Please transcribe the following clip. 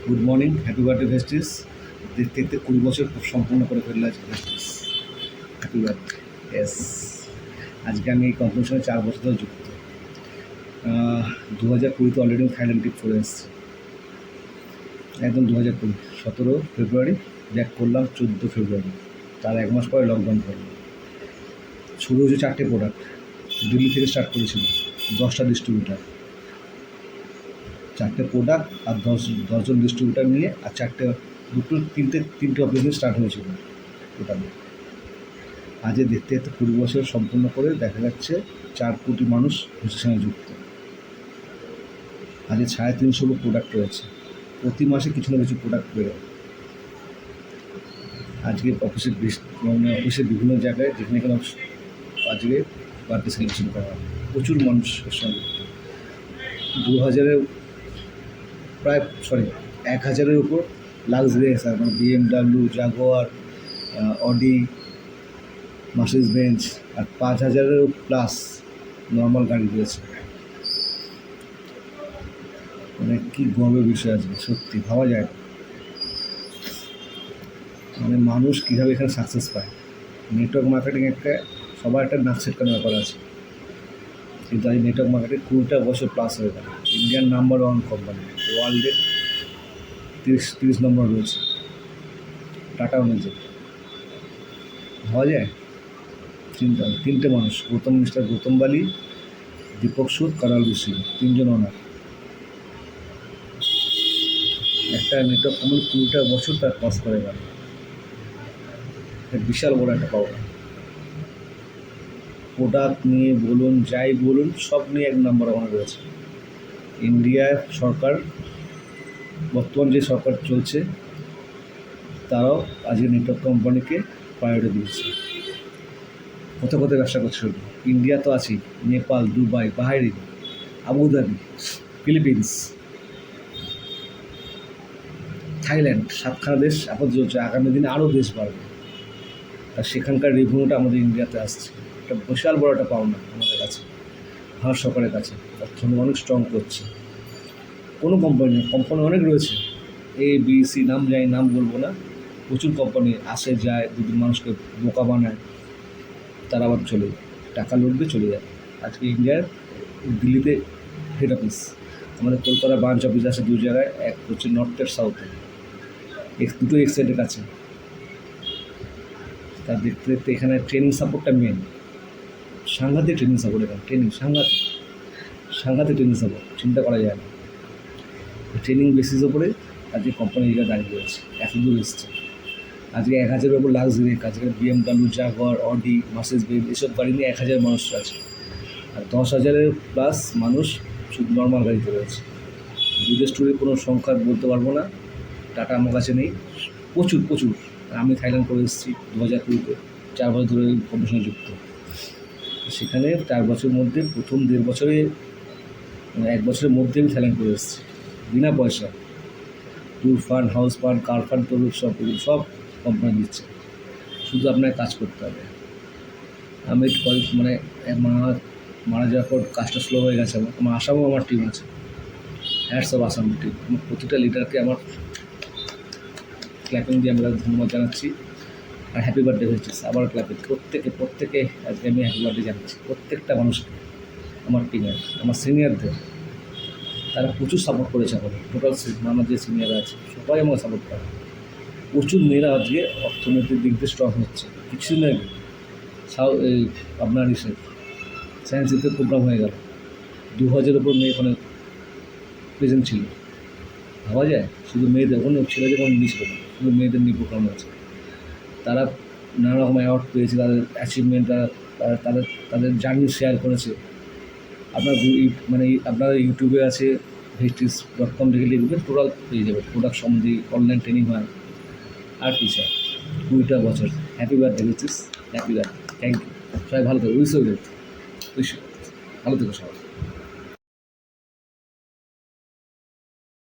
Good morning, happy birthday besties. দেখতে দেখতে 20 বছর সম্পূর্ণ করে ফেলল আজ ভেস্টিস। Happy birthday. এস, আজকে আমি এই কোম্পানির সঙ্গে 4 বছর ধরে যুক্ত। 2020-তে অলরেডি আমি থাইল্যান্ড ট্রিপ করে এসেছি, একদম 2020 17 ফেব্রুয়ারি ব্যাক করলাম 14 ফেব্রুয়ারি। তার 1 মাস পরে লকডাউন করলাম। শুরু হয়েছে 4টে প্রোডাক্ট, দিল্লি থেকে স্টার্ট করেছিল, 10টা ডিস্ট্রিবিউটার, 4টে প্রোডাক্ট আর 10জন ডিস্ট্রিবিউটার নিয়ে, আর তিনটে অপারেশন স্টার্ট হয়েছিল টোটালি। আজকে দেখতে দেখতে 20 বছর সম্পূর্ণ করে দেখা যাচ্ছে 4 কোটি মানুষ ভেস্টিসের সঙ্গে যুক্ত। আজকে 350 প্রোডাক্ট রয়েছে, প্রতি মাসে কিছু না কিছু প্রোডাক্ট বেরোয়। আজকে অফিসের বিভিন্ন জায়গায় যেখানে আজকে বার্থডে সেলিব্রেশন করা হয়, প্রচুর মানুষ এর সঙ্গে। 1000-এর উপর লাক্সারি এসার, মানে BMW, Jaguar, Audi, Mercedes Benz, আর 5000-এরও প্লাস নর্মাল গাড়ি রয়েছে। মানে কী গর্বের বিষয় আজকে, সত্যি ভাবা যায় না। মানে মানুষ কীভাবে এখানে সাকসেস পায়। নেটওয়ার্ক মার্কেটিং সবার একটা নাক ছেটকানো ব্যাপার আছে, কিন্তু আজ নেটওয়ার্ক মার্কেটিং 20টা বছর প্লাস হয়ে গেল। ইন্ডিয়ান নাম্বার 1 কোম্পানি, ওয়ার্ল্ডের 30 নম্বর রয়েছে টাটা অনুযায়ী। ভাবা যায়? চিন্তা, 3টে মানুষ, মিস্টার গৌতম বালি, দীপক সুদ, কারাল বিশি, 3জন ওনার। একটা নেটওয়ার্ক কোম্পানি 20টা বছর তার পাস করে গেল, বিশাল বড় একটা পাওয়া। প্রোডাক্ট নিয়ে বলুন, যাই বলুন, সব নিয়ে 1 নম্বর ওখানে রয়েছে। ইন্ডিয়ার সরকার, বর্তমান যে সরকার চলছে, তারাও আজকে নেটওয়ার্ক কোম্পানিকে প্রায়োরিটি দিয়েছে। কোথায় কোথায় ব্যবসা করছে শুধু, ইন্ডিয়া তো আছেই, Nepal, Dubai, Bahrain, Abu Dhabi, Philippines, Thailand, 7খানা দেশ আপাতত চলছে। আগামী দিনে আরও দেশ বাড়বে, আর সেখানকার রেভিনিউটা আমাদের ইন্ডিয়াতে আসছে। একটা বিশাল বড় একটা পাওনা আমাদের কাছে, ভারত সরকারের কাছে। অর্থনীতি অনেক স্ট্রং করছে। কোনো কোম্পানি অনেক রয়েছে, ABC, নাম যাই, নাম বলবো না। প্রচুর কোম্পানি আসে যায়, দুদিন মানুষকে বোকা বানায়, তারা আবার চলে যায়, টাকা লুটবে চলে যায়। আজকে ইন্ডিয়ার দিল্লিতে হেড অফিস, আমাদের কলকাতা ব্রাঞ্চ অফিস আছে 2 জায়গায়, এক হচ্ছে নর্থের সাউথে, দুটো এক্সাইডের কাছে। তার দেখতে দেখতে এখানে ট্রেনিং সাপোর্টটা মেন, সাংঘাতিক ট্রেনিং সাপোর্ট। এখানে ট্রেনিং সাংঘাতিক ট্রেনিং সাপোর্ট, চিন্তা করা যায় না। ট্রেনিং বেসিস ওপরে আজকে কোম্পানি জায়গায় দাঁড়িয়ে রয়েছে, এত দূর এসছে। আজকে 1000-এর উপর লাক্সারি, আজকে BMW, Jaguar, Audi, Mercedes Benz, এসব গাড়ি নিয়ে 1000 মানুষ আছে, আর 10,000-এর প্লাস মানুষ শুধু নর্মাল গাড়িতে রয়েছে। বিদেশ ট্যুরে কোনো সংখ্যা বলতে পারবো না, টাটা আমার কাছে নেই। প্রচুর। আমি থাইল্যান্ড করে এসেছি 2020-তে, 4 বছর ধরে কোম্পানির সঙ্গে যুক্ত। সেখানে 4 বছরের মধ্যে প্রথম 1.5 বছরে, 1 বছরের মধ্যে আমি থাইল্যান্ড করে এসেছি বিনা পয়সা। ট্যুর ফান্ড, হাউস ফান্ড, কার ফান্ড, সব কোম্পানি দিচ্ছে, শুধু আপনাকে কাজ করতে হবে। আমি মানে মারা যাওয়ার পর কাজটা স্লো হয়ে গেছে। আমার আসামও আমার টিম আছে, হ্যাটস অফ আসাম টিম। আমার প্রতিটা লিডারকে আমার ক্ল্যাপিং দিয়ে আমরা ধন্যবাদ জানাচ্ছি। আর হ্যাপি বার্থডে হয়েছে আবার ক্ল্যাপিং, প্রত্যেকে আজকে আমি হ্যাপি বার্থডে জানাচ্ছি। প্রত্যেকটা মানুষকে, আমার টিমের, আমার সিনিয়রদের, তারা প্রচুর সাপোর্ট করেছে আমাদের। টোটাল আমার যে সিনিয়র আছে সবাই আমাকে সাপোর্ট করে। প্রচুর মেয়েরা আজকে অর্থনৈতিক দিক দিয়ে স্ট্রং হচ্ছে। কিছুদিন আগে আপনার সায়েন্স সিটিতে প্রোগ্রাম হয়ে গেল, 2000-এর উপর মেয়ে ওখানে প্রেজেন্ট ছিল। ভাবা যায়? শুধু মেয়েদের, কোনো ছেলেদের কোনো নিয়ে ছিল না, শুধু মেয়েদের নিয়ে প্রোগ্রাম হয়েছে। তারা নানা রকম অ্যাওয়ার্ড পেয়েছে, তাদের অ্যাচিভমেন্ট, তাদের জার্নি শেয়ার করেছে। আপনারা ইউটিউবে আছে, vestis.com দেখে লিখবেন, টোটাল পেয়ে যাবে। প্রোডাক্ট সম্বন্ধে অনলাইন ট্রেনিং হয়, আর কি চাই। 20টা বছর। Happy birthday besties, happy birthday. Thank you. সবাই ভালো থাকবে, উইশ ভালো থেকো সবাই।